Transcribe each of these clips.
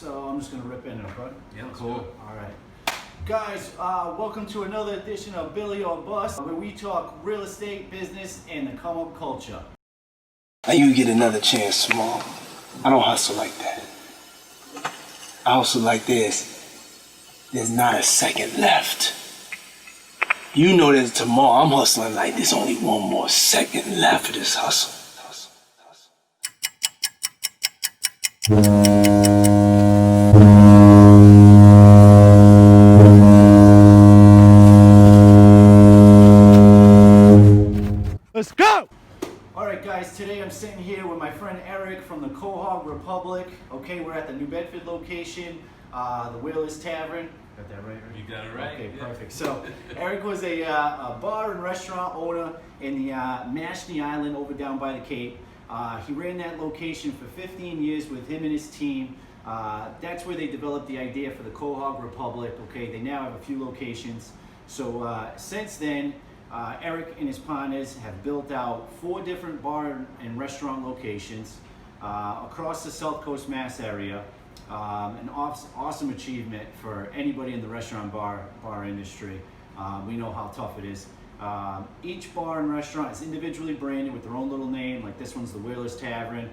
so I'm just gonna rip in it, okay? Yeah, let's cool. do it. All right. Guys, welcome to another edition of Billy or Bust, where we talk real estate, business, and the come-up culture. Now you get another chance, Small. I don't hustle like that. I hustle like this. There's not a second left. You know that tomorrow I'm hustling like there's only one more second left of this hustle. Let's go! Alright guys, today I'm sitting here with my friend Eric from the Quahog Republic. Okay, we're at the New Bedford location, the Whalers Tavern. Got that right? You got it right. Okay, yeah. perfect. So Eric was a bar and restaurant owner in the Mashney Island over down by the Cape. He ran that location for 15 years with him and his team. That's where they developed the idea for the Quahog Republic. Okay, they now have a few locations. So since then, Eric and his partners have built out 4 different bar and restaurant locations across the South Coast Mass area. An awesome achievement for anybody in the restaurant bar industry. We know how tough it is. Each bar and restaurant is individually branded with their own little name, like this one's the Whalers Tavern.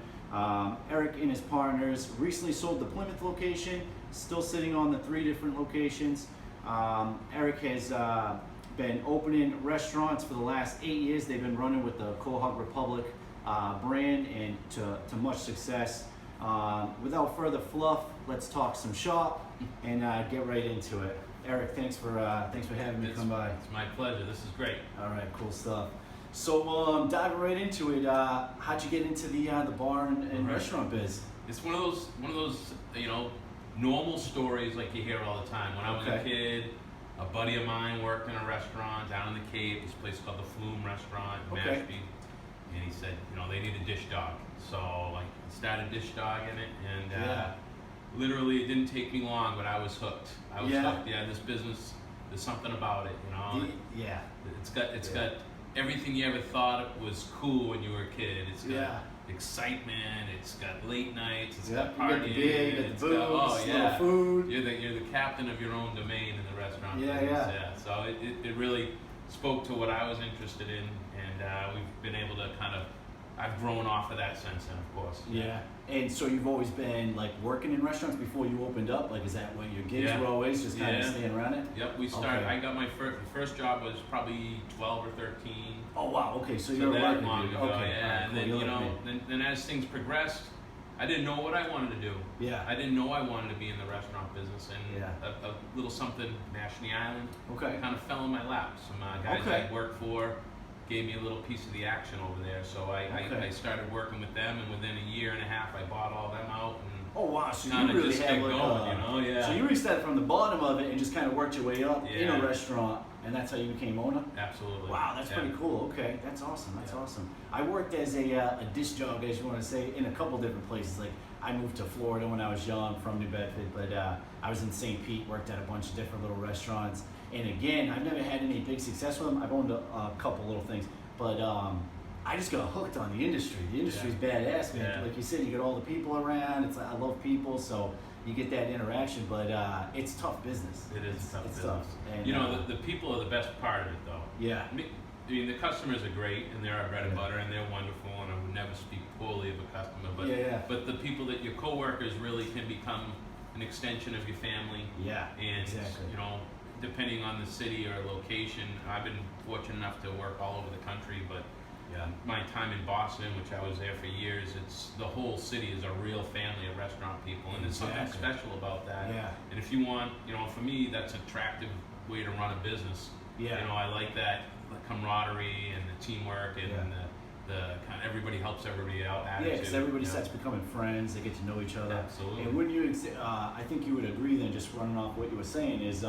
Eric and his partners recently sold the Plymouth location, still sitting on the 3 different locations. Eric has been opening restaurants for the last 8 years. They've been running with the Quahog Republic brand and to much success. Without further fluff, let's talk some shop and get right into it. Eric, thanks for having me come by. It's my pleasure. This is great. All right, cool stuff. So diving right into it, how'd you get into the bar and restaurant biz? It's one of those normal stories like you hear all the time. When I was a kid, a buddy of mine worked in a restaurant down in the Cape. This place called the Flume Restaurant in Mashpee, and he said, they need a dish dog. So I started dish dogging it, and literally it didn't take me long, but I was hooked. Hooked. Yeah, this business, there's something about it, It's got everything you ever thought was cool when you were a kid. It's got excitement. It's got late nights. It's got partying. You got the beer, you got the booze, little food. You're the captain of your own domain in the restaurant business. Yeah. So it really spoke to what I was interested in, and we've been able to I've grown off of that since then, of course. Yeah. And so you've always been like working in restaurants before you opened up? Like, is that what your gigs were always, just kind of staying around it? Yep, we started, I got my first job was probably 12 or 13. Oh wow, okay, so you're that long ago, okay, yeah. Cool. And then as things progressed, I didn't know what I wanted to do. Yeah. I didn't know I wanted to be in the restaurant business, and a little something, Mashney Island, kind of fell in my lap. Some guys I worked for gave me a little piece of the action over there, so I started working with them, and within a year and a half I bought all them out, and oh wow, so you really just had going, So you really started from the bottom of it and just kind of worked your way up in a restaurant, and that's how you became owner? Absolutely. Wow, that's pretty cool. Okay, that's awesome. That's awesome. I worked as a dish dog, as you want to say, in a couple different places. Like, I moved to Florida when I was young from New Bedford, but I was in St. Pete, worked at a bunch of different little restaurants. And again, I've never had any big success with them. I've owned a couple little things, but I just got hooked on the industry. The industry's badass, man. Yeah. Like you said, you get all the people around. It's I love people, so you get that interaction. But it's tough business. It is tough business. Tough. And, the people are the best part of it, though. Yeah. I mean, the customers are great, and they're our bread and butter, and they're wonderful, and I would never speak poorly of a customer. But but the people that your coworkers really can become an extension of your family. Yeah. And exactly. depending on the city or location, I've been fortunate enough to work all over the country, but my time in Boston, which I was there for years, the whole city is a real family of restaurant people, and there's something special about that. Yeah. And if you want, for me, that's an attractive way to run a business. Yeah. I like that camaraderie and the teamwork and the kind of everybody helps everybody out attitude. Yeah, because everybody starts becoming friends. They get to know each other. Absolutely. And wouldn't you? I think you would agree. Then, just running off what you were saying is,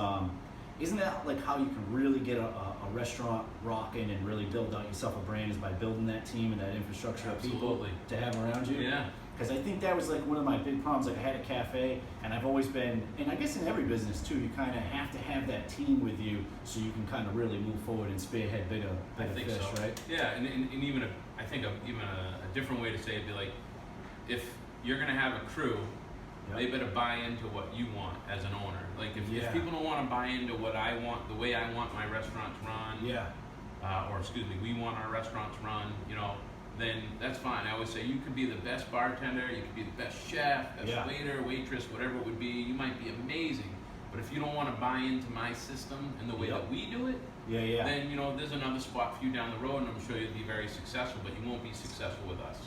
isn't that like how you can really get a restaurant rocking and really build out yourself a brand, is by building that team and that infrastructure of people to have around you? Yeah. Because I think that was like one of my big problems. Like, I had a cafe, and I've always been, and I guess in every business too, you kind of have to have that team with you so you can kind of really move forward and spearhead bigger fish, so. right? Yeah, and even I think a different way to say it would be like, if you're gonna have a crew, they better buy into what you want as an owner. Like if people don't want to buy into what I want, the way I want my restaurants run, or excuse me, we want our restaurants run, you know, then that's fine. I always say you could be the best bartender, you could be the best chef, best waiter, waitress, whatever it would be. You might be amazing, but if you don't want to buy into my system and the way that we do it, then you know there's another spot for you down the road, and I'm sure you'll be very successful, but you won't be successful with us.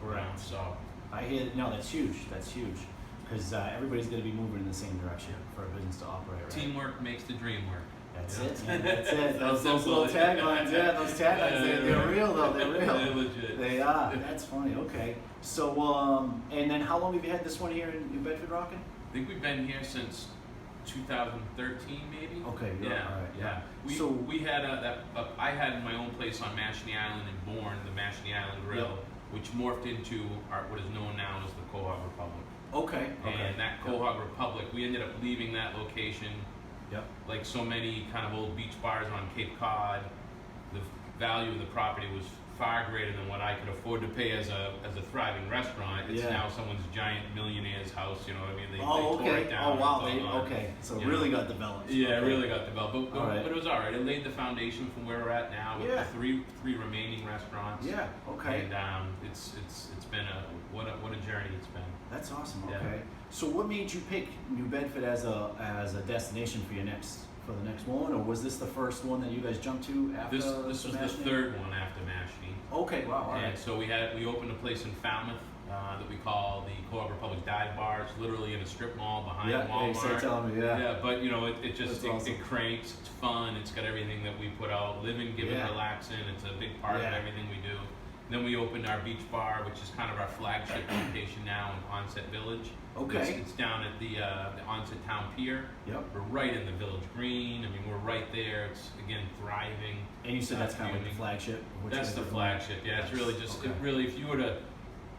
Correct. You know, so I hear that's huge. That's huge. Because everybody's going to be moving in the same direction for a business to operate, right? teamwork makes the dream work. That's it, man. That's it. Those little taglines, those taglines, they're real though. They're real. They're legit. They are. That's funny. Okay. So, and then how long have you had this one here in New Bedford rocking? I think we've been here since 2013, maybe. Okay. Yeah. All right. Yeah. We had I had my own place on Mashney Island in Bourne, the Mashney Island Grill, which morphed into what is known now as the Quahog Republic. Okay. And that Quahog Republic, we ended up leaving that location. Like so many kind of old beach bars on Cape Cod, the value of the property was far greater than what I could afford to pay as a thriving restaurant. It's now someone's giant millionaire's house, you know what I mean? They tore it down. Oh, wow. So it really got developed. Yeah, it really got developed. But it was all right. It laid the foundation from where we're at now with the three remaining restaurants. Yeah, okay. And it's been what a journey it's been. That's awesome. Okay. So what made you pick New Bedford as a destination for the next one, or was this the first one that you guys jumped to after? This was the third one after Mashney. Okay, wow, all right. And so we opened a place in Falmouth that we call the Quahog Republic Dive Bar. It's literally in a strip mall behind Walmart. Yeah, you telling me, Yeah, but you know, it just awesome. it cranks. It's fun. It's got everything that we put out: living, giving, relaxing. It's a big part of everything we do. Then we opened our beach bar, which is kind of our flagship location now in Onset Village. Okay. It's down at the Onset Town Pier. Yep. We're right in the Village Green. I mean, we're right there. It's, again, thriving. And you said that's kind of like the flagship? That's the flagship, yeah. It's really just, if you were to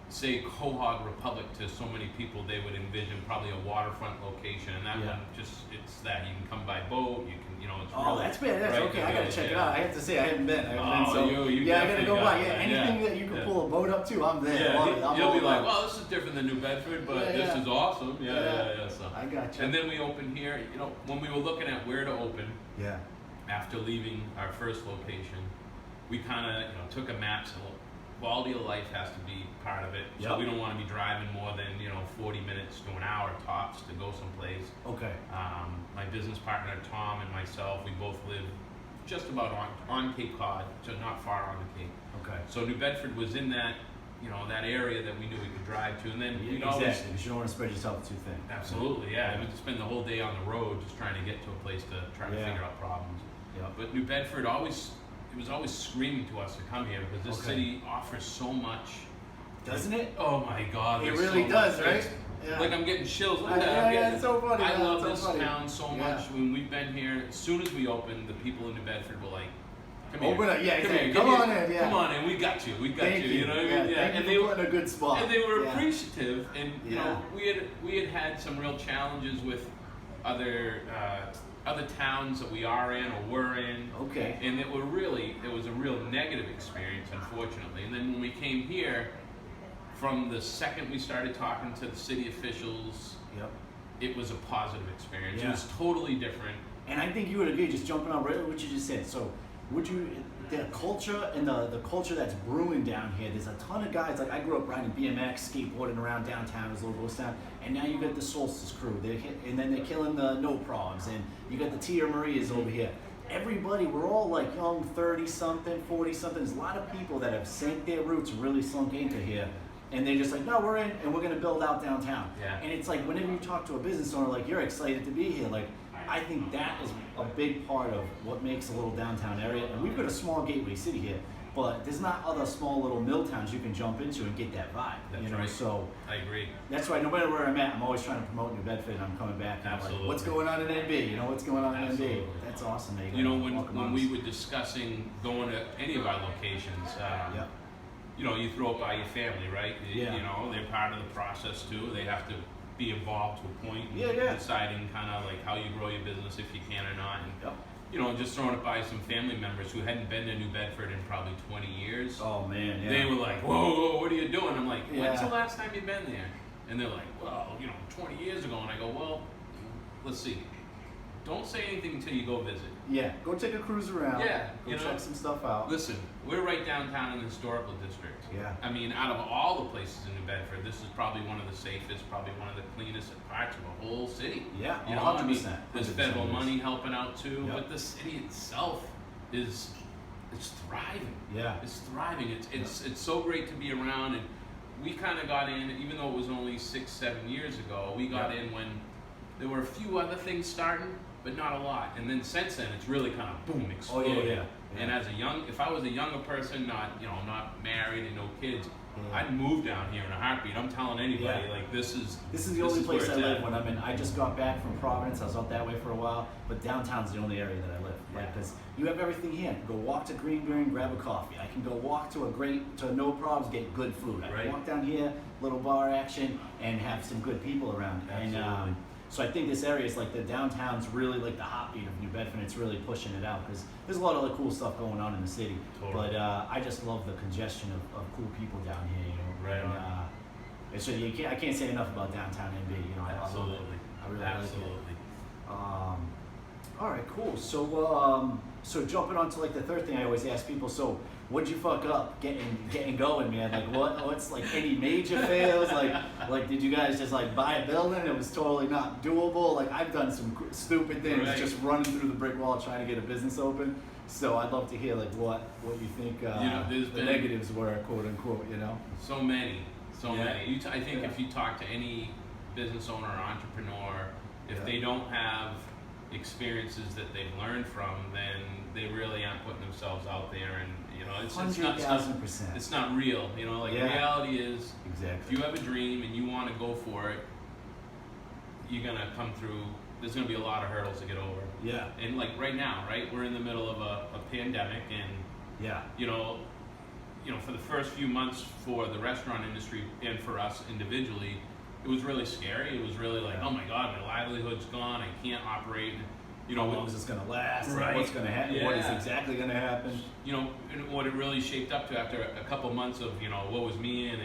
say Quahog Republic to so many people, they would envision probably a waterfront location. And that one it's that. You can come by boat, you can, you know, it's really, that's badass. Right, okay, I gotta check it out. I have to say, I haven't been. I gotta go by. Anything that you can pull a boat up to, I'm there. You'll be like, well, this is different than New Bedford, but this is awesome. So. I got you. And then we opened here, you know, when we were looking at where to open, after leaving our first location, we kind of, you know, took a map. So quality of life has to be part of it. So we don't want to be driving more than 40 minutes to an hour tops to go someplace. Okay. My business partner Tom and myself, we both live just about on Cape Cod, so not far on the Cape. Okay. So New Bedford was in that that area that we knew we could drive to, and then exactly, because you don't want to spread yourself too thin. Absolutely, yeah. We would spend the whole day on the road just trying to get to a place to try to figure out problems. But New Bedford was always screaming to us to come here because this city offers so much. Doesn't it? Oh my God! It really does, right? Like I'm getting chills. Look at that. It's so funny. I love this town so much. When we've been here, as soon as we opened, the people in New Bedford were like, "Come here, open up, come on in, come on in. We got you, Thank you. You know what I mean? And they were in a good spot. And they were appreciative. And you know, we had some real challenges with other towns that we are in or were in. Okay. And it was a real negative experience, unfortunately. And then when we came here, from the second we started talking to the city officials, it was a positive experience. It was totally different. And I think you would agree, just jumping on right what you just said. So the culture and the culture that's brewing down here, there's a ton of guys, like I grew up riding BMX, skateboarding around downtown, as little ghost town, and now you got the Solstice crew, and then they're killing the No Progs, and you got the Tia Marias over here. Everybody, we're all like young, 30-something, 40-something. There's a lot of people that have sank their roots, really sunk into here. And they're just like, no, we're in, and we're gonna build out downtown. And it's like, whenever you talk to a business owner, like, you're excited to be here. Like, I think that is a big part of what makes a little downtown area. And we've got a small gateway city here, but there's not other small little mill towns you can jump into and get that vibe. That's right. So I agree. That's why no matter where I'm at, I'm always trying to promote New Bedford, and I'm coming back and I'm like, what's going on in NB? What's going on in NB? That's awesome. When we were discussing going to any of our locations, you throw it by your family, right? They're part of the process too. They have to be involved to a point in deciding kind of like how you grow your business, if you can or not. And just throwing it by some family members who hadn't been to New Bedford in probably 20 years. Oh man, They were like, whoa, what are you doing? I'm like, when's the last time you've been there? And they're like, well, 20 years ago. And I go, well, let's see. Don't say anything until you go visit. Yeah, go take a cruise around. Yeah, go check some stuff out. Listen, we're right downtown in the historical district. Yeah. I mean, out of all the places in New Bedford, this is probably one of the safest, probably one of the cleanest parts of the whole city. Yeah, 100%. 100%. There's federal money helping out too, Yep. but the city itself it's thriving. Yeah. It's thriving. It's so great to be around, and we kind of got in, even though it was only 6-7 years ago. We got in when there were a few other things starting, but not a lot. And then since then, it's really kind of boom, exploded. Oh, yeah. And if I was a younger person, not married and no kids, Yeah. I'd move down here in a heartbeat. I'm telling anybody, Yeah. like this is the only where place I it's live at. when I'm in. I just got back from Providence. I was out that way for a while, but downtown's the only area that I live. Yeah. Because you have everything here. I can go walk to Green Green, grab a coffee. I can go walk to no problems, get good food. I Right. can walk down here, little bar action, and have some good people around. Absolutely. And so I think this area is like the downtown's really like the heartbeat of New Bedford. It's really pushing it out because there's a lot of other cool stuff going on in the city. Totally. But I just love the congestion of cool people down here. Right and, on. and so I can't say enough about downtown NB. I love it. Absolutely. I really Absolutely. like it. All right, cool. So so jumping on to like the third thing I always ask people. So what'd you fuck up getting going, man? Like what's like any major fails? Like did you guys just like buy a building and it was totally not doable? Like I've done some stupid things, Right. just running through the brick wall trying to get a business open. So I'd love to hear like what you think there's the been- negatives were, quote unquote. So many. Yeah. Many. I think Yeah. if you talk to any business owner or entrepreneur, if Yeah. they don't have experiences that they've learned from, then they really aren't putting themselves out there, and it's not 100,000%. it's not real. Yeah. Reality is, if Exactly. you have a dream and you want to go for it, you're gonna come through. There's gonna be a lot of hurdles to get over. Yeah. And like right now, right, we're in the middle of a pandemic, and Yeah. for the first few months for the restaurant industry and for us individually, it was really scary. It was really like, Yeah. oh my God, my livelihood's gone. I can't operate. How long is this going to last? Right. What's going to happen? What is Yeah. exactly going to happen? And what it really shaped up to after a couple months of, what was me and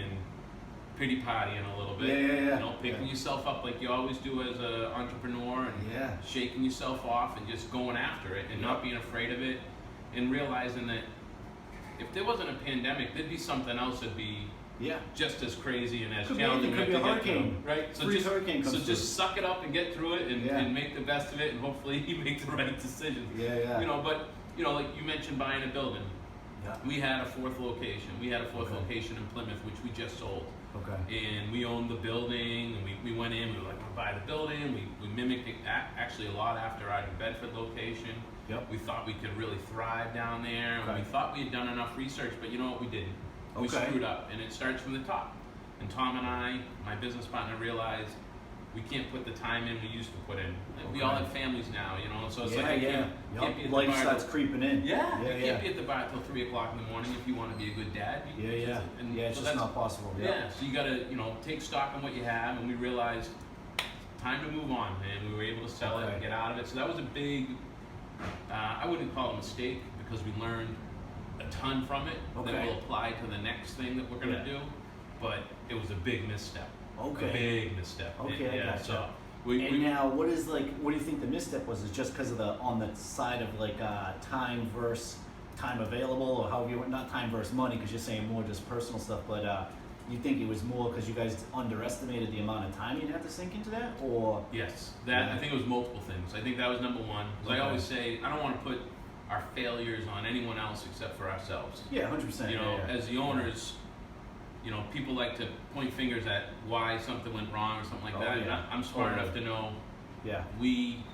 pity partying a little bit. Yeah. Picking Yeah. yourself up like you always do as an entrepreneur, and Yeah. shaking yourself off and just going after it and not Yep. being afraid of it, and realizing that if there wasn't a pandemic, there'd be something else that'd be Yeah. just as crazy and as Could be challenging. anything. we Could have be a to get through, hurricane. right? So Freeze hurricane comes so just suck it up and get through it, and, Yeah. and make the best of it, and hopefully you make the right decision. Yeah. But like you mentioned, buying a building. Yeah. We had a fourth location. We had a fourth Okay. location in Plymouth, which we just sold. Okay. And we owned the building, and we went in, we were like, we'll buy the building. We mimicked it actually a lot after our New Bedford location. Yep. We thought we could really thrive down there, and Okay. we thought we had done enough research, but you know what, we didn't. We Okay. screwed up, and it starts from the top. And Tom and I, my business partner, realized we can't put the time in we used to put in. We all Okay. have families now, so it's Yeah, like yeah. can't be at the Life bar starts till- creeping in. yeah, Yeah, you can't be at the bar till 3 o'clock in the morning if you want to be a good dad. Yeah. And Yeah, it's so just that's- not possible. yeah, so you gotta, take stock on what you have, and we realized time to move on, and we were able to sell it Okay. and get out of it. So that was a big, I wouldn't call it a mistake, because we learned a ton from it that Okay. will apply to the next thing that we're gonna Yeah. do, but it was a big misstep. Okay. A big misstep. Okay, I yeah, gotcha. so And we now, what do you think the misstep was? Is just because of on the side of like time versus time available, or however you not time versus money, because you're saying more just personal stuff, but you think it was more because you guys underestimated the amount of time you'd have to sink into that, or? Yes, Yeah. I think it was multiple things. I think that was number one. 'Cause Okay. I always say, I don't want to put our failures on anyone else except for ourselves. Yeah, 100%. As the owners, people like to point fingers at why something went wrong or something like Oh, that. yeah. And I'm smart Oh, enough to know Yeah. we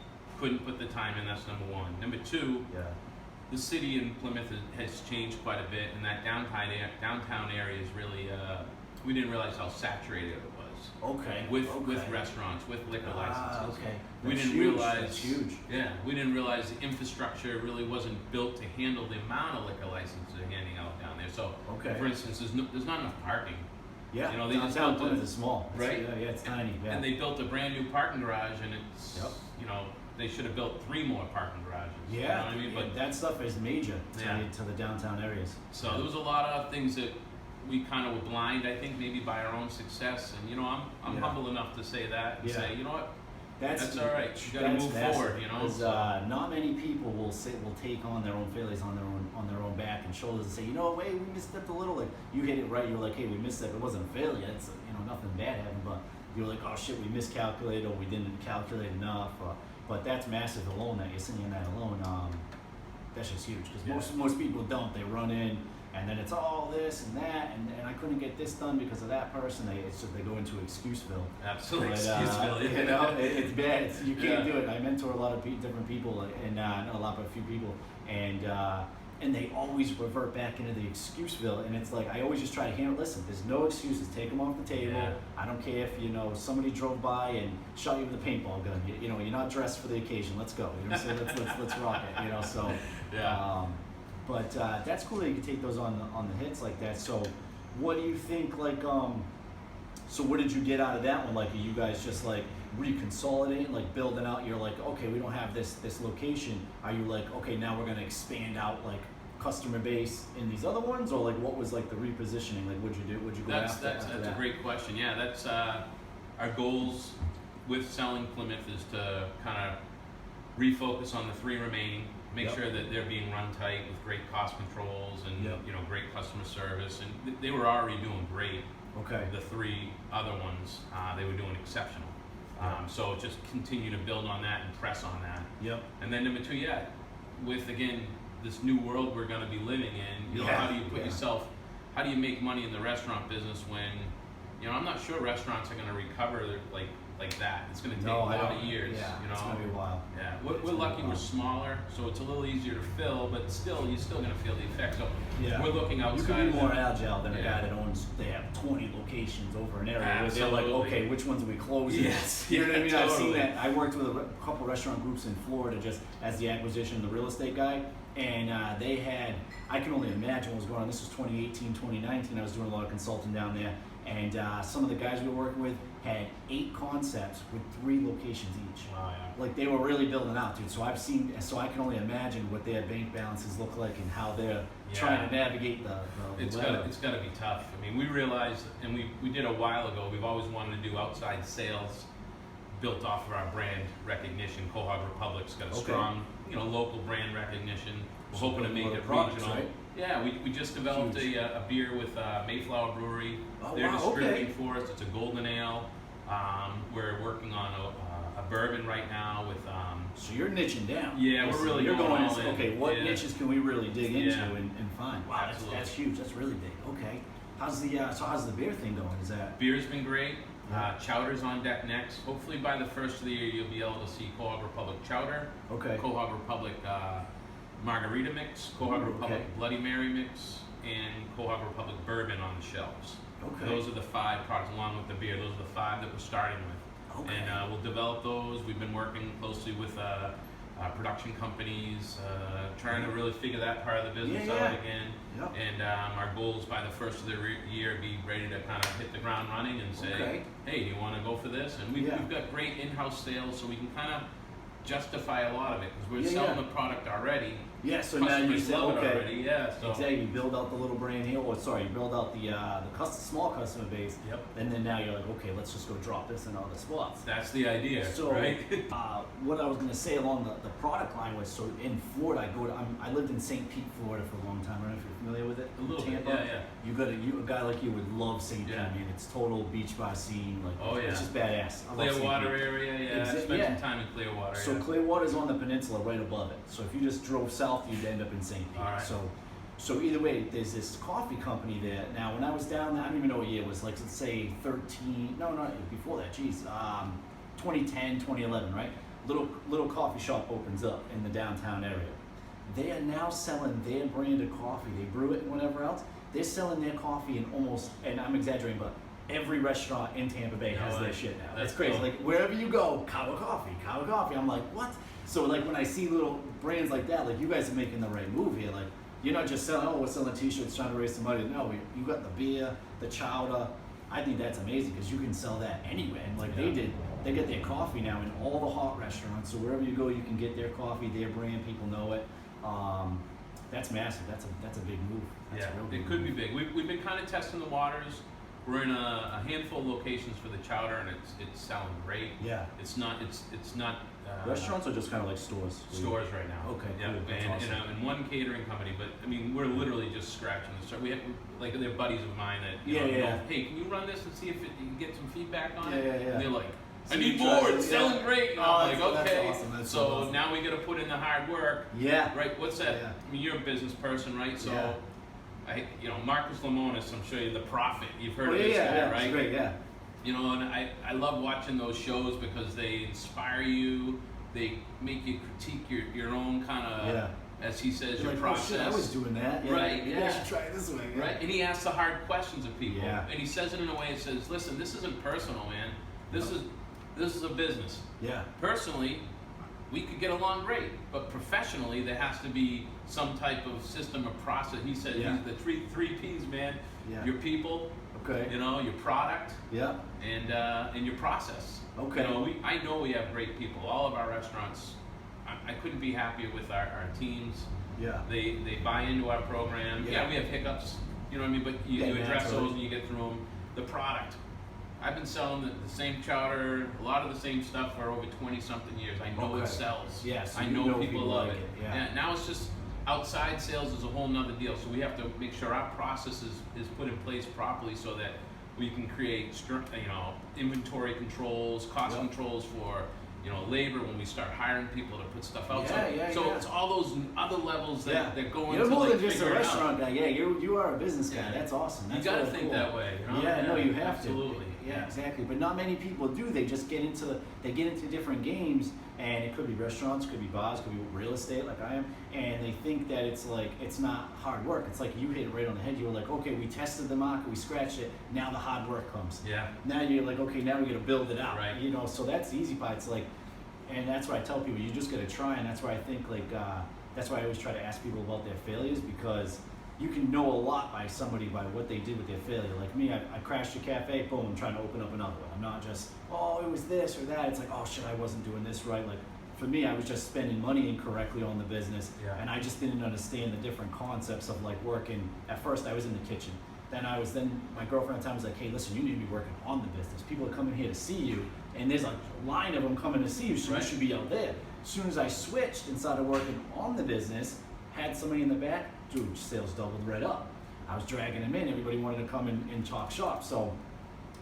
couldn't put the time in. That's number one. Number two, Yeah. the city in Plymouth has changed quite a bit, and that downtown area is really. We didn't realize how saturated it was Okay. with okay. restaurants, with liquor licenses. Okay. We That's didn't huge. realize. That's huge. Yeah, we didn't realize the infrastructure really wasn't built to handle the amount of liquor licenses they're handing out down there. So, Okay. for instance, there's not enough parking, Yeah. they just Downtown built Plymouth it, is small. right? Yeah, it's tiny. Yeah. and they built a brand new parking garage, and it's Yep. they should have built 3 more parking garages. Yeah, you know what I mean? yeah, But that stuff is major Yeah. to the downtown areas. so there was a lot of things that we kind of were blind, I think, maybe by our own success. And you know, I'm humble enough to say that and say, you know what, that's all right. You got to move forward. You know, because not many people will take on their own failures on their own back and shoulders and say, you know, hey, we misstepped a little. Like you hit it right. You're like, hey, we misstepped. It wasn't a failure. It's nothing bad happened, but you're like, oh shit, we miscalculated or we didn't calculate enough. But that's massive alone. That you're singing that alone. That's just huge because most people don't. They run in. And then it's all this and that, and I couldn't get this done because of that person. They go into Excuseville. Absolutely, but, Excuseville. You know, it's bad. You can't do it. I mentor a lot of different people, and not a lot, but a few people, and they always revert back into the Excuseville. And it's like I always just try to handle. Listen, there's no excuses. Take them off the table. Yeah. I don't care if somebody drove by and shot you with a paintball gun. You're not dressed for the occasion. Let's go. You know, so let's rock it. You know, so. Yeah. But that's cool that you can take those on the hits like that. So, what do you think? Like, so what did you get out of that one? Like, are you guys just like reconsolidating, like building out? You're like, okay, we don't have this location. Are you like, okay, now we're gonna expand out like customer base in these other ones, or like what was like the repositioning? Like, what'd you do? What'd you go after? That's a great question. Yeah, that's our goals with selling Plymouth is to kind of refocus on the 3 remaining. Make sure that they're being run tight with great cost controls and great customer service, and they were already doing great. Okay. The 3 other ones, they were doing exceptional. So just continue to build on that and press on that. Yep. And then number 2, with again this new world we're going to be living in, how do you put yourself? How do you make money in the restaurant business when, I'm not sure restaurants are going to recover like that. It's going to take a lot of years. Yeah, it's going to be a while. Yeah, we're lucky we're smaller, so it's a little easier to fill, but still, you're still going to feel the effect. So we're looking outside. You can be more agile than a guy that owns. They have 20 locations over an area. Absolutely. Where they're like, okay, which ones are we closing? Yes, you know what I mean. totally. I've seen that. I worked with a couple restaurant groups in Florida just as the acquisition, the real estate guy, and they had. I can only imagine what was going on. This was 2018, 2019. I was doing a lot of consulting down there. And some of the guys we were working with had 8 concepts with 3 locations each. Wow, yeah. Like they were really building out, dude. So I can only imagine what their bank balances look like and how they're trying to navigate the It's got to be tough. I mean, we realized, and we did a while ago. We've always wanted to do outside sales, built off of our brand recognition. Quahog Republic's got a strong, local brand recognition. We're hoping to make it regional. Right? Yeah, we just developed a beer with Mayflower Brewery. Oh, They're wow, distributing for us. It's a golden ale. We're working on a bourbon right now with. So you're niching down. Yeah, we're really going all in. in. Okay, what niches can we really dig into Yeah. and find? Wow, that's huge. That's really big. Okay, how's the beer thing going? Is that beer's been great. Chowder's on deck next. Hopefully by the first of the year you'll be able to see Quahog Republic Chowder. okay? Quahog Republic Margarita Mix, Quahog Republic Bloody Mary Mix, and Quahog Republic Bourbon on the shelves. Okay. Those are the 5 products along with the beer. Those are the 5 that we're starting with. Okay. And we'll develop those. We've been working closely with production companies, trying to really figure that part of the business out again. Yep. And our goal is by the first of the year be ready to kind of hit the ground running and say, hey, do you want to go for this? And we've got great in-house sales, so we can kind of justify a lot of it because we're selling the product already. Yeah, so now you said, already. Yeah, so exactly. You build out the little brand here, you build out the small customer base. Yep. And then now you're like, okay, let's just go drop this in other spots. That's the idea, So, right? what I was gonna say along the product line was, so in Florida, I lived in St. Pete, Florida for a long time. I don't know if you're familiar with it. A little Tampa. bit, yeah. A guy like you would love St. Pete. Yeah. I mean, it's total beach bar scene. Like, it's just badass. I love St. Clearwater Pete. area, I spent some time in Clearwater. So Clearwater's on the peninsula right above it. So if you just drove south, you'd end up in St. Pete. All right. So either way, there's this coffee company there. Now, when I was down there, I don't even know what year it was, like, let's say 2010, 2011, right? Little coffee shop opens up in the downtown area. They are now selling their brand of coffee. They brew it and whatever else. They're selling their coffee in almost, and I'm exaggerating, but every restaurant in Tampa Bay has their shit now. That's crazy. Cool. Like, wherever you go, Quahog Coffee. I'm like, what? So, like, when I see little brands like that, like, you guys are making the right move here. Like, you're not just selling, we're selling t-shirts, trying to raise some money. No, you got the beer, the chowder. I think that's amazing because you can sell that anywhere. And like they get their coffee now in all the hot restaurants. So wherever you go, you can get their coffee, their brand, people know it. that's massive. That's a big move. That's Yeah, a real big it could move. be big. We've been kind of testing the waters. We're in a handful of locations for the chowder, and it's selling great. Yeah. It's not Restaurants or just kind of like stores? stores right now. Okay, Yeah, cool. That's awesome. and one catering company, but I mean we're literally just scratching the surface. We have like they're buddies of mine that you know, Yeah. hey, can you run this and see if you can get some feedback on it? Yeah. And they're like, So I you need try more. it, It's yeah. selling great. And Oh, I'm like, that's okay. awesome. That's so awesome. now we got to put in the hard work. Yeah. Right. What's that? Yeah. I mean, you're a business person, right? So. Yeah. Marcus Lemonis, I'm sure you're the prophet. You've heard Oh, of this guy, yeah. right? It's great. Yeah. You know, and I love watching those shows because they inspire you. They make you critique your own kind of, Yeah. as he says, You're your like, process. Oh, shit, I was doing that. Yeah. Right, Maybe yeah. I should try it this way. Yeah. Right? And he asks the hard questions of people. Yeah. And he says it in a way that says, listen, this isn't personal, man. This is a business. Yeah. Personally, we could get along great, but professionally, there has to be some type of system or process. He said, Yeah. the three P's, man. Yeah. Your people, Okay. you know, your product, Yeah. and your process. Okay. You know, I know we have great people. All of our restaurants, I couldn't be happier with our teams. Yeah. They buy into our program. Yeah. Yeah, we have hiccups, you know what I mean? But you Yeah, address naturally. those and you get through them. The product. I've been selling the same chowder, a lot of the same stuff for over 20-something years. I know Okay. it sells. Yeah, so I you know, know people people love like it. it, yeah. And now it's just outside sales is a whole nother deal. So we have to make sure our process is put in place properly so that we can create inventory controls, cost Yep. controls for labor when we start hiring people to put stuff out. Yeah, so yeah. it's all those other levels that go into You're more than like, just a figuring out. restaurant guy. Yeah, you are a business guy. Yeah. That's awesome. That's You got to really think cool. that way. You know? Yeah, no, you have absolutely. to. Yeah, exactly. But not many people do. They just get into different games, and it could be restaurants, could be bars, could be real estate, like I am, and they think that it's not hard work. It's like you hit it right on the head. You were like, okay, we tested the market, we scratched it. Now the hard work comes. Yeah. Now you're like, okay, now we got to build it out. Right. You know, so that's the easy part. It's like, and that's what I tell people. You just got to try, and that's why I think that's why I always try to ask people about their failures, because you can know a lot by somebody by what they did with their failure. Like me, I crashed a cafe, boom, I'm trying to open up another one. I'm not just, oh, it was this or that. It's like, oh shit, I wasn't doing this right. Like for me, I was just spending money incorrectly on the business, Yeah. and I just didn't understand the different concepts of like working. At first, I was in the kitchen. Then my girlfriend at the time was like, hey, listen, you need to be working on the business. People are coming here to see you, and there's a line of them coming to see you, so Right. you should be out there. As soon as I switched and started working on the business, had somebody in the back, dude, sales doubled right up. I was dragging them in. Everybody wanted to come and talk shop. So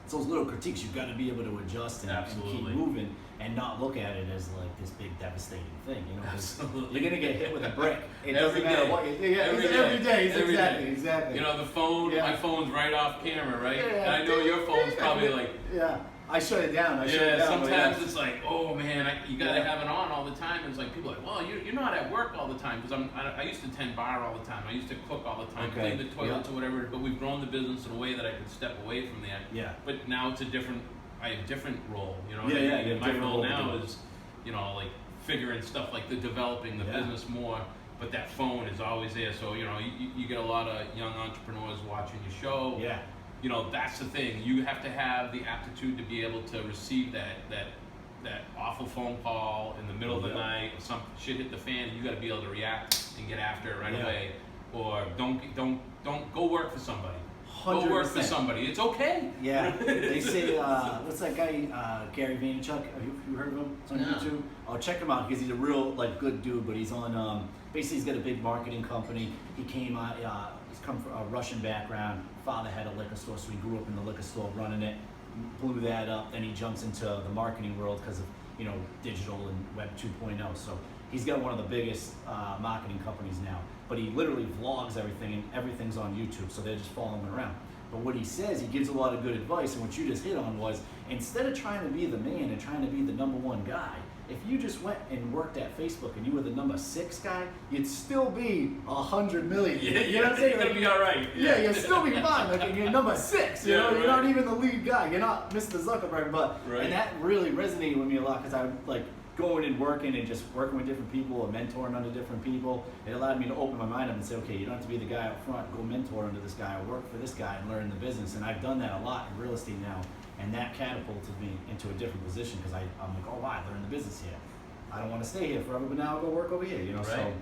it's those little critiques. You've got to be able to adjust and keep Absolutely. moving and not look at it as like this big devastating thing. You know, 'cause Absolutely. you're gonna get hit with a brick. It Every doesn't matter day. what. Yeah, Every every day. day. Every Exactly. day. Exactly. You know, the phone, Yeah. my phone's right off camera, right? Yeah. And I know your phone's probably like, Yeah. I shut it down. I shut it yeah, down. but sometimes yeah. it's like, oh man, you gotta Yeah. have it on all the time. And it's like, people are like, well, you're not at work all the time. Because I used to tend bar all the time. I used to cook all the time, Okay. clean the toilets or whatever. But we've grown the business in a way that I could step away from that. Yeah. But now it's I have a different role, you know. Yeah, what I mean? yeah, you have a My different role role to now do. is, like figuring stuff like developing the Yeah. business more. But that phone is always there. So, you get a lot of young entrepreneurs watching your show. Yeah. That's the thing. You have to have the aptitude to be able to receive that awful phone call in the middle of the Yeah. night. Some shit hit the fan, and you got to be able to react and get after it right Yeah. away. Or don't go work for somebody. Go work for 100%. somebody. It's okay. Yeah, they say, what's that guy, Gary Vaynerchuk? Have you heard of him? It's on No. YouTube. Oh, check him out because he's a real good dude. But he's on basically he's got a big marketing company. He came he's come from a Russian background. Father had a liquor store, so he grew up in the liquor store running it. Blew that up. Then he jumps into the marketing world because of digital and Web 2.0. So he's got one of the biggest marketing companies now. But he literally vlogs everything, and everything's on YouTube, so they're just following him around. But what he says, he gives a lot of good advice, and what you just hit on was, instead of trying to be the man and trying to be the number one guy, if you just went and worked at Facebook and you were the number 6 guy, you'd still be 100 million. Yeah, You know what I'm saying? You're gonna be all right. Yeah, you'll still be fine. Like you're number 6. You Yeah, know, you're right. not even the lead guy. You're not Mr. Zuckerberg. But Right. and that really resonated with me a lot because I like going and working and just working with different people or mentoring under different people. It allowed me to open my mind up and say, okay, you don't have to be the guy up front. Go mentor under this guy or work for this guy and learn the business. And I've done that a lot in real estate now, and that catapulted me into a different position because I'm like, oh wow, I learned the business here. I don't want to stay here forever, but now I'll go work over here. So Right.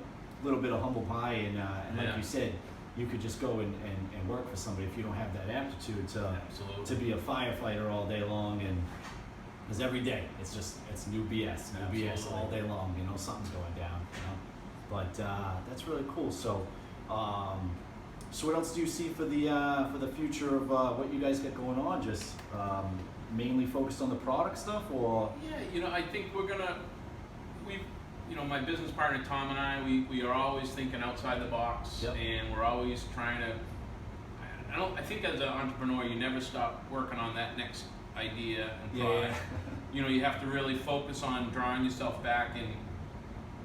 little bit of humble pie, and like Yeah. you said, you could just go and work for somebody if you don't have that aptitude Absolutely. to be a firefighter all day long, and because every day it's new BS, BS Absolutely. all day long. You know, something's going down. You know, but that's really cool. So, so what else do you see for the future of what you guys got going on? Just mainly focused on the product stuff, or Yeah, I think my business partner Tom and we are always thinking outside the box, Yep. and we're always trying to. I think as an entrepreneur, you never stop working on that next idea and product. yeah. You have to really focus on drawing yourself back and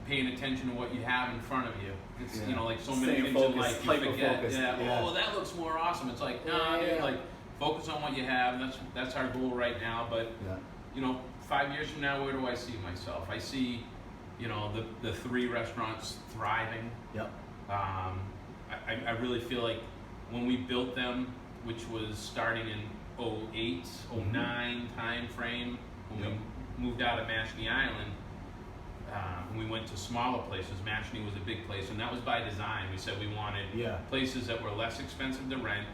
paying attention to what you have in front of you. It's Yeah. like so many Staying things in focused, life you forget. hyper-focused, Yeah. yeah. Oh, well, that looks more awesome. It's like, no, Yeah. dude, like focus on what you have, and that's our goal right now. But Yeah. 5 years from now, where do I see myself? I see, the 3 restaurants thriving. Yep. I really feel like when we built them, which was starting in 08, 09 time frame, when Yep. we moved out of Mashney Island, we went to smaller places. Mashney was a big place, and that was by design. We said we wanted Yeah. places that were less expensive to rent,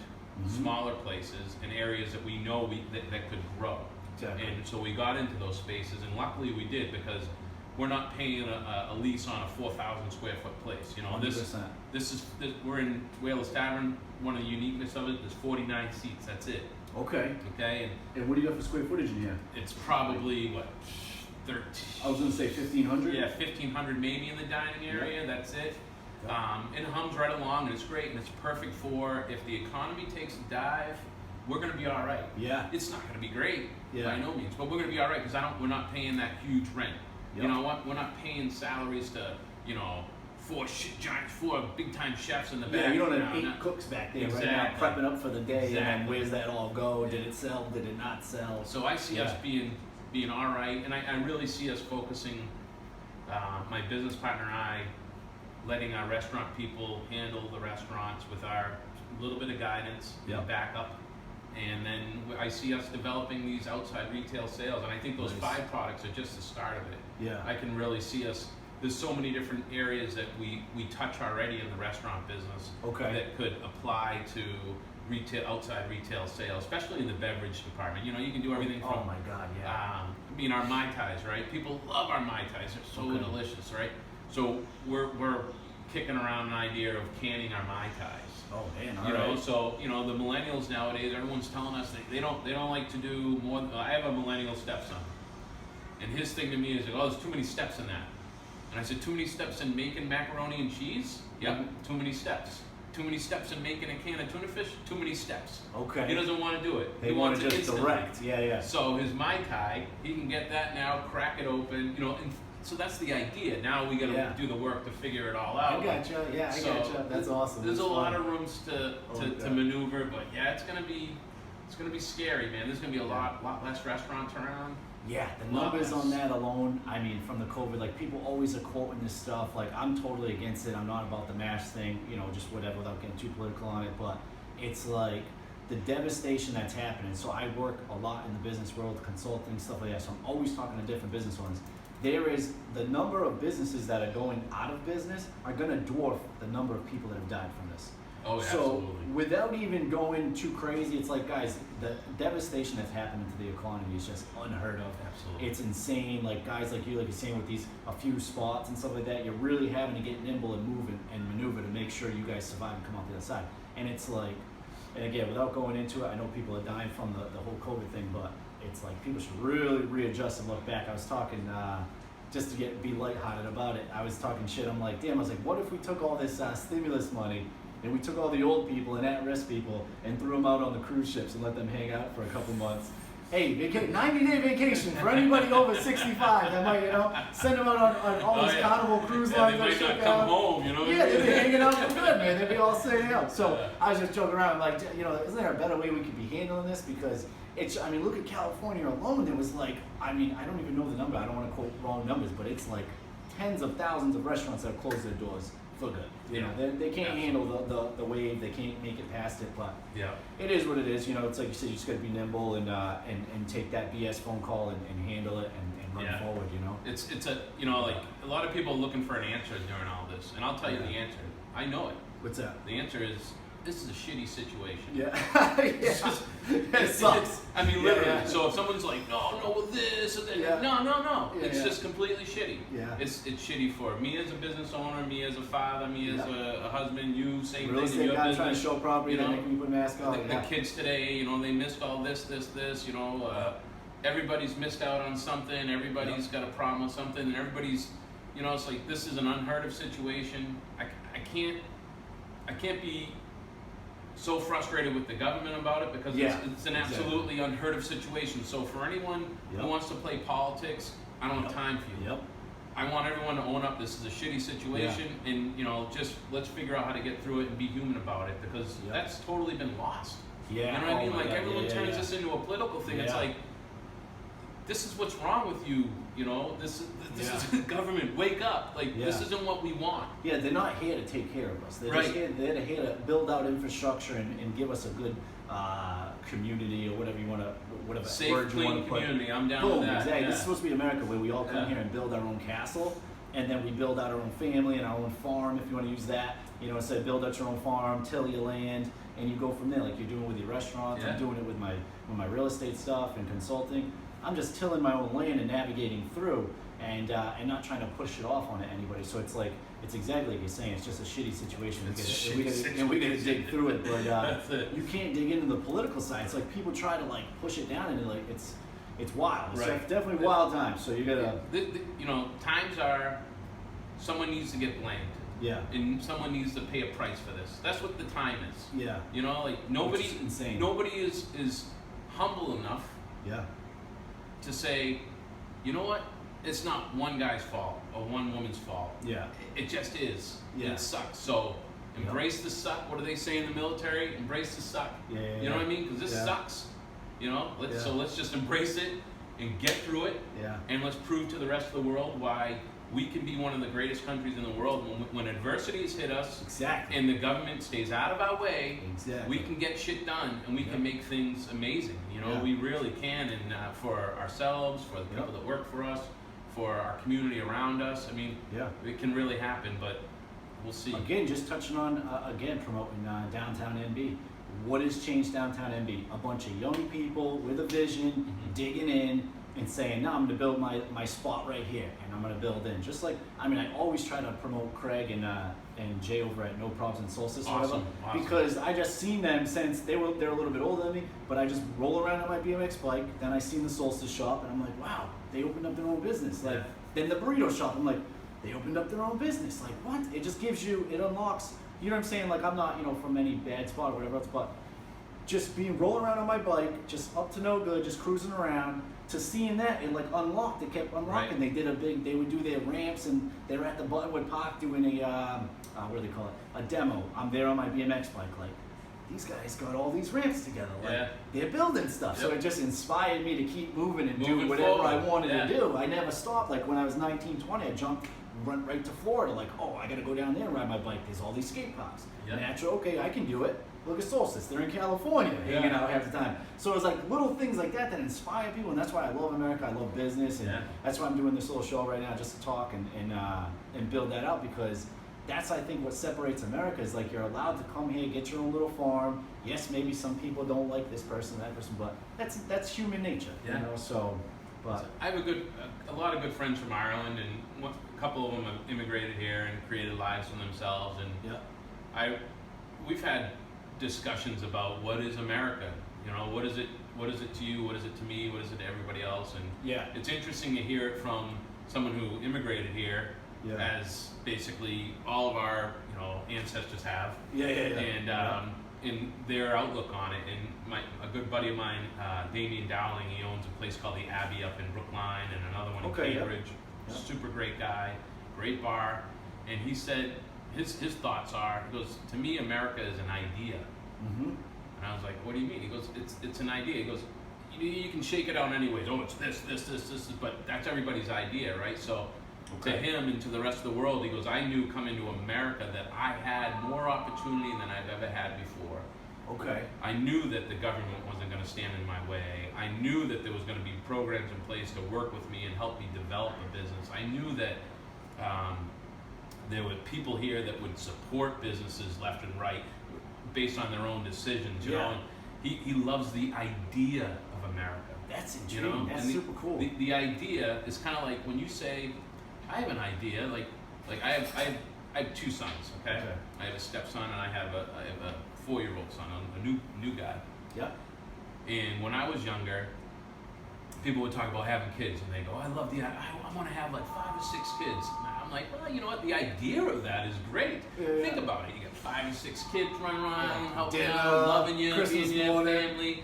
smaller places, and areas that we know that could grow. Exactly. And so we got into those spaces, and luckily we did, because we're not paying a lease on a 4,000 square foot place. 100%. We're in Whalers Tavern. One of the uniqueness of it, there's 49 seats. That's it. Okay. Okay, And what do you got for square footage in here? and it's probably what 13. I was gonna say 1,500. Yeah, 1,500 maybe in the dining area. That's it. And it hums right along, and it's great, and it's perfect for if the economy takes a dive, we're gonna be all right. Yeah. It's not gonna be great Yeah. by no means, but we're gonna be all right because we're not paying that huge rent. Yep. You know what? We're not paying salaries to 4 big time chefs in the back. Yeah, you don't have No, 8 not- cooks back there Exactly. right now prepping up for the day, and then Exactly. where's that all go? Did it sell? Did it not sell? So I see us Yeah. being all right, and I really see us focusing, my business partner and I, letting our restaurant people handle the restaurants with our little bit of guidance Yep. and backup. And then I see us developing these outside retail sales, and I think those Nice. 5 products are just the start of it. Yeah. I can really see us, there's so many different areas that we touch already in the restaurant business Okay. that could apply to outside retail sales, especially in the beverage department. You can do everything from Oh my God, yeah. our Mai Tais, right? People love our Mai Tais. They're so Okay. delicious, right? So we're kicking around an idea of canning our Mai Tais. Oh man, all right. So the millennials nowadays, everyone's telling us they don't like to do more. I have a millennial stepson, and his thing to me is, oh, there's too many steps in that. And I said, too many steps in making macaroni and cheese? Yep, too many steps. Too many steps in making a can of tuna fish? Too many steps. Okay. He doesn't want to do it. They He want wants to it just instantly. direct. Yeah. So his Mai Tai, he can get that now, crack it open, and so that's the idea. Now we got to Yeah. do the work to figure it all out. I gotcha. Yeah, I So, gotcha. That's awesome. There's That's a lot fun. of rooms to God. maneuver, but yeah, it's gonna be scary, man. There's gonna be a lot less restaurants around. Yeah, the Lot numbers less. on that alone, I mean, from the COVID, like people always are quoting this stuff. Like I'm totally against it. I'm not about the mash thing, just whatever, without getting too political on it. But it's like the devastation that's happening. So I work a lot in the business world, consulting, stuff like that. So I'm always talking to different business owners. There is the number of businesses that are going out of business are going to dwarf the number of people that have died from this. Oh, So absolutely. without even going too crazy, it's like, guys, the devastation that's happening to the economy is just unheard of. Absolutely. It's insane. Like guys like you're saying with these a few spots and stuff like that, you're really having to get nimble and move and maneuver to make sure you guys survive and come out the other side. And it's like, and again, without going into it, I know people are dying from the whole COVID thing, but it's like people should really readjust and look back. I was talking just to be lighthearted about it. I was talking shit. I'm like, damn. I was like, what if we took all this stimulus money and we took all the old people and at-risk people and threw them out on the cruise ships and let them hang out for a couple months? Hey, 90-day vacation for anybody over 65. That might, send them out on all these Carnival cruise Yeah, lines. they might that not shit come out. home, Yeah, they'd be hanging out for good, man. They'd be all staying out. So I was just joking around, like, isn't there a better way we could be handling this? Because look at California alone. There was like, I don't even know the number. I don't want to quote wrong numbers, but it's like tens of thousands of restaurants that have closed their doors for good. They can't handle the wave. They can't make it past it, but Yeah. it is what it is. It's like you said, you just got to be nimble and take that BS phone call and handle it and run Yeah. forward, you know? It's a, you know, like a lot of people are looking for an answer during all this, and I'll tell you Yeah. the answer. I know it. What's that? The answer is this is a shitty situation. Yeah. It's just, It sucks. I mean, Yeah, literally. yeah. So if someone's like, no, well, this, and then, Yeah. no. Yeah, It's yeah. just completely shitty. Yeah. It's shitty for me as a business owner, me as a father, me as Yeah. a husband, you, same Real thing in estate your guy business. trying to show property, you know, they make me put a mask on. the kids today, you know, they missed all this, you know, everybody's missed out on something, everybody's got a problem with something, and everybody's, you know, it's like, this is an unheard of situation. I can't be so frustrated with the government about it because Yeah, it's an exactly. absolutely unheard of situation. So for anyone Yep. who wants to play politics, I don't have Yep. time for you. Yep. I want everyone to own up this is a shitty situation and, you know, just let's figure out how to get through it and be human about it because Yep. that's totally been lost. Yeah. You know what I oh mean? my Like God, everyone yeah, turns yeah. this into a political thing. It's Yeah. like, this is what's wrong with you, you know? This Yeah. is government, wake up. Like, this Yeah. isn't what we want. Yeah, they're not here to take care of us. They're Right. just here to build out infrastructure and give us a good community or whatever you want to, whatever Safe, word you want clean to put. community. I'm down Boom, with that. exactly. Yeah. This is supposed to be America where we all come Yeah. here and build our own castle, and then we build out our own family and our own farm, if you want to use that. You know, instead of build out your own farm, till your land, and you go from there, like you're doing with your restaurants. Yeah. I'm doing it with my real estate stuff and consulting. I'm just tilling my own land and navigating through, and not trying to push it off onto anybody. So it's like it's exactly like you're saying. It's just a shitty situation. It's a We shitty gotta, and we gotta situation. dig through it, but That's it. you can't dig into the political side. It's like people try to like push it down, and like it's wild. It's Right. definitely wild times. So you gotta You know, times are someone needs to get blamed. yeah And someone needs to pay a price for this. That's what the time is. yeah You know, like nobody, Which is insane. nobody is humble enough yeah to say, you know what? It's not one guy's fault or one woman's fault. yeah It just is. Yeah. It sucks. So embrace the suck. What do they say in the military? Embrace the suck. Yeah, yeah, You know yeah. what I mean? Because this Yeah. sucks. You know. So Yeah. let's just embrace it and get through it. yeah And let's prove to the rest of the world why we can be one of the greatest countries in the world. When adversities hit us exactly and the government stays out of our way, exactly we can get shit done and we Yeah. can make things amazing. You know, Yeah. we really can. And for ourselves, for the people Yep. that work for us, for our community around us, I mean, yeah. it can really happen, but we'll see. Again, just touching on again promoting downtown NB. What has changed downtown NB? A bunch of young people with a vision, Mhm. digging in and saying, "No, I'm going to build my spot right here, and I'm going to build in." Just like I always try to promote Craig and Jay over at No Probs and Solstice, or whatever, Awesome. because I just seen them since they're a little bit older than me. But I just roll around on my BMX bike. Then I seen the Solstice shop, and I'm like, "Wow, they opened up their own business." Like Yeah. then the burrito shop, I'm like, they opened up their own business. Like what? It just gives you, it unlocks. You know what I'm saying? Like I'm not, from any bad spot or whatever else, but just being rolling around on my bike, just up to no good, just cruising around, to seeing that it like unlocked. It kept unlocking. Right. They would do their ramps, and they were at the Buttonwood Park doing a what do they call it? A demo. I'm there on my BMX bike, like. These guys got all these ramps together. Like, Yeah. they're building stuff. So Yep. it just inspired me to keep moving and Moving do whatever I forward. wanted Yeah. to do. I never stopped. Like when I was 19, 20, I run right to Florida. Like, oh, I got to go down there and ride my bike. There's all these skate parks. Yep. Natural, okay, I can do it. Look at Solstice. They're in California, hanging Yeah. out half the time. So it was like little things like that that inspire people, and that's why I love America. I love business, and Yeah. that's why I'm doing this little show right now, just to talk and build that out, because that's, I think, what separates America is like you're allowed to come here, get your own little farm. Yes, maybe some people don't like this person, that person, but that's human nature, Yeah. So, but I have a lot of good friends from Ireland, and a couple of them have immigrated here and created lives for themselves. And yeah, we've had discussions about what is America. You know, what is it to you? What is it to me? What is it to everybody else? And yeah, it's interesting to hear it from someone who immigrated here, yeah, as basically all of our ancestors have, yeah, and in their outlook on it. And a good buddy of mine, Damien Dowling, he owns a place called the Abbey up in Brookline, and another one in Okay, yeah. Cambridge. Yeah. Super great guy, great bar, and he said his thoughts are, he goes, to me America is an idea. mm-hmm. And I was like, what do you mean? He goes, it's an idea. He goes, you can shake it out anyways. Oh, it's this, but that's everybody's idea, right? So to him and to the rest of the world, he goes, I knew coming to America that I had more opportunity than I've ever had before. Okay. I knew that the government wasn't going to stand in my way. I knew that there was going to be programs in place to work with me and help me develop a business. I knew that there were people here that would support businesses left and right based on their own decisions. You know, and he loves the idea of America. That's intriguing. You know? That's and super cool. The idea is kind of like when you say, I have an idea, like I have two sons, okay? I have a stepson and I have a 4-year-old son, a new guy. Yeah. And when I was younger, people would talk about having kids and they go, I love I want to have like 5 or 6 kids. And I'm like, well, you know what? The idea of that is great. Think about it. You got 5 or 6 kids running around, helping out, loving you, Christmas being your morning. family.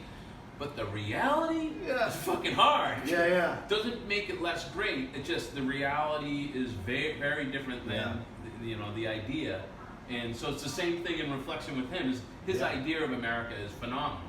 But the reality is fucking hard. Yeah. Doesn't make it less great. It's just the reality is very, very different than the idea. And so it's the same thing in reflection with him. Is his idea of America is phenomenal.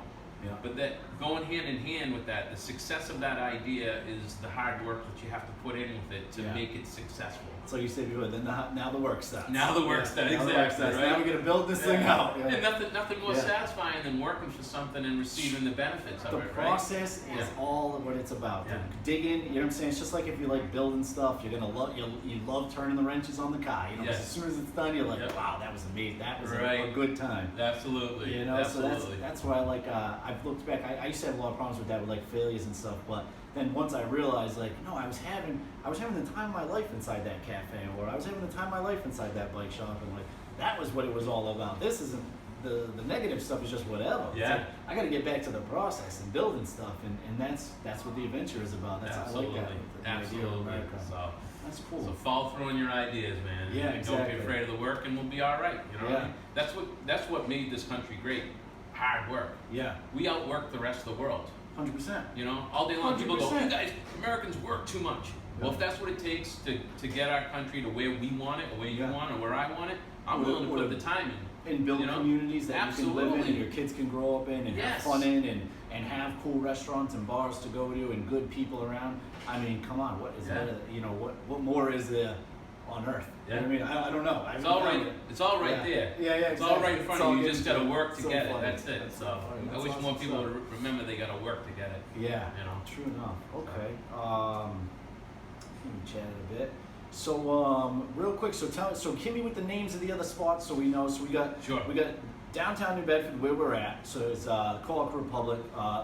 Yeah. But that going hand in hand with that, the success of that idea is the hard work that you have to put in with it to make it successful. So you said before, then now the work starts. Now the work starts, Now the work starts. right? Now we're gonna build this thing out. Yeah. And nothing more satisfying than working for something and receiving the benefits of The it, right? process is all of what it's about. Yeah. Digging, you know what I'm saying? It's just like if you like building stuff, you're gonna love you love turning the wrenches on the car. You know, 'cause as soon as it's done, you're like, wow, that was amazing. That was a good time. Absolutely. You know, Absolutely. so that's why I've looked back. I used to have a lot of problems with that with like failures and stuff, but then once I realized like, no, I was having the time of my life inside that cafe, or I was having the time of my life inside that bike shop, and like that was what it was all about. This isn't the negative stuff is just whatever. It's like, I got to get back to the process and building stuff, and that's what the adventure is about. That's Absolutely. I like that. The idea of America. So that's cool. So fall through on your ideas, man. Yeah, and exactly. Don't be afraid of the work, and we'll be all right. You know what I mean? That's what made this country great. Hard work. Yeah. We outwork the rest of the world. 100%. You know, all day long people go, 100%. you guys, Americans work too much. Yeah. Well, if that's what it takes to get our country to where we want it, or where you want it, or where I want it, I'm willing to put the time in. And build communities that you can live in and Absolutely. your kids can grow up in and have fun in and have cool restaurants and bars to go to and good people around. I mean, come on, what is better, you know, what more is there on earth? You know what I mean? I don't know. It's all right. It's all right there. Yeah, yeah, It's all right in front of you. You just got to work to so get it. funny. That's it. That's So so funny. I That's wish awesome more people stuff. would remember they got to work to get it. Yeah, You know. true enough. Okay. Let me chat it a bit. So, real quick, so hit me with the names of the other spots so we know. So we got downtown New Bedford where we're at. So it's Quahog Republic,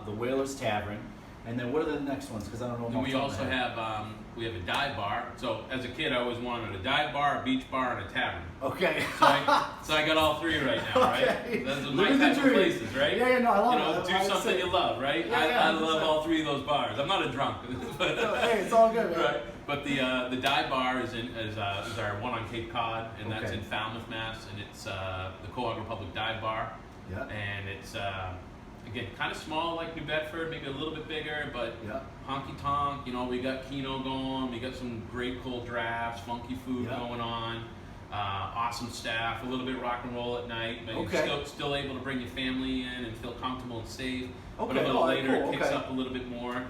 the Whalers Tavern, and then what are the next ones? Because I don't know. And we also have a dive bar. So as a kid, I always wanted a dive bar, a beach bar, and a tavern. Okay. So I got all 3 right now, right? Okay. Those are my Living the type of dream. places, right? Yeah, no, I love it. Do something you love, right? I love all 3 of those bars. I'm not a drunk, but hey, it's all good, man. right. But the dive bar is our one on Cape Cod, and that's in Falmouth, Mass, and it's the Quahog Republic Dive Bar. Yeah. And it's again kind of small like New Bedford, maybe a little bit bigger, but honky tonk. You know, we got Keno going, we got some great cold drafts, funky food going on. Awesome staff, a little bit rock and roll at night, but you're still able to bring your family in and feel comfortable and safe. But a little later, it kicks up a little bit more.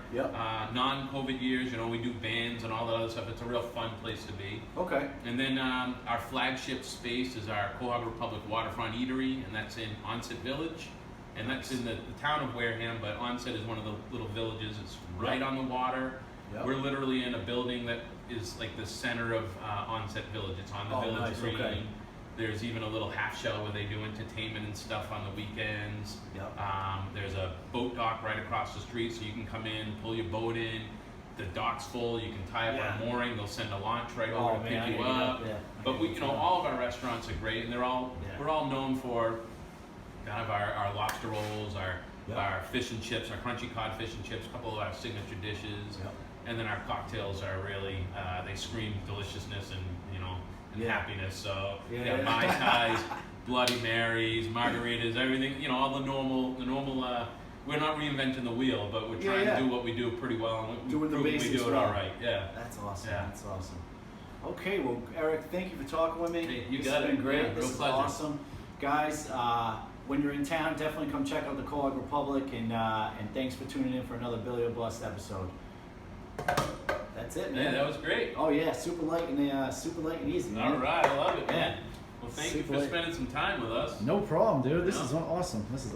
Non-COVID years, you know, we do bands and all that other stuff. It's a real fun place to be. Okay. And then our flagship space is our Quahog Republic Waterfront Eatery, and that's in Onset Village. And that's in the town of Wareham, but Onset is one of the little villages. It's right on the water. We're literally in a building that is like the center of Onset Village. It's on the village green. Okay. There's even a little half shell where they do entertainment and stuff on the weekends. There's a boat dock right across the street, so you can come in, pull your boat in. The dock's full. You can tie up a mooring. They'll send a launch right over to pick you up. But we, all of our restaurants are great, and we're all known for kind of our lobster rolls, our fish and chips, our crunchy cod fish and chips, a couple of our signature dishes. And then our cocktails are really, they scream deliciousness and, happiness. So, Mai Tais, Bloody Marys, margaritas, everything, all the normal, we're not reinventing the wheel, but we're trying to do what we do pretty well. And Doing the basics we do it all right, That's awesome, that's awesome. Okay, well, Eric, thank you for talking with me. Hey, you This got has it. been great. Yeah, This real is pleasure. awesome. Guys, when you're in town, definitely come check out the Quahog Republic, and thanks for tuning in for another Billy or Bust episode. That's it, man. Yeah, that was great. Oh yeah, super light and easy, man. All right, I love it, man. Well, thank you Super for light. spending some time with us. No problem, dude. This is awesome. This is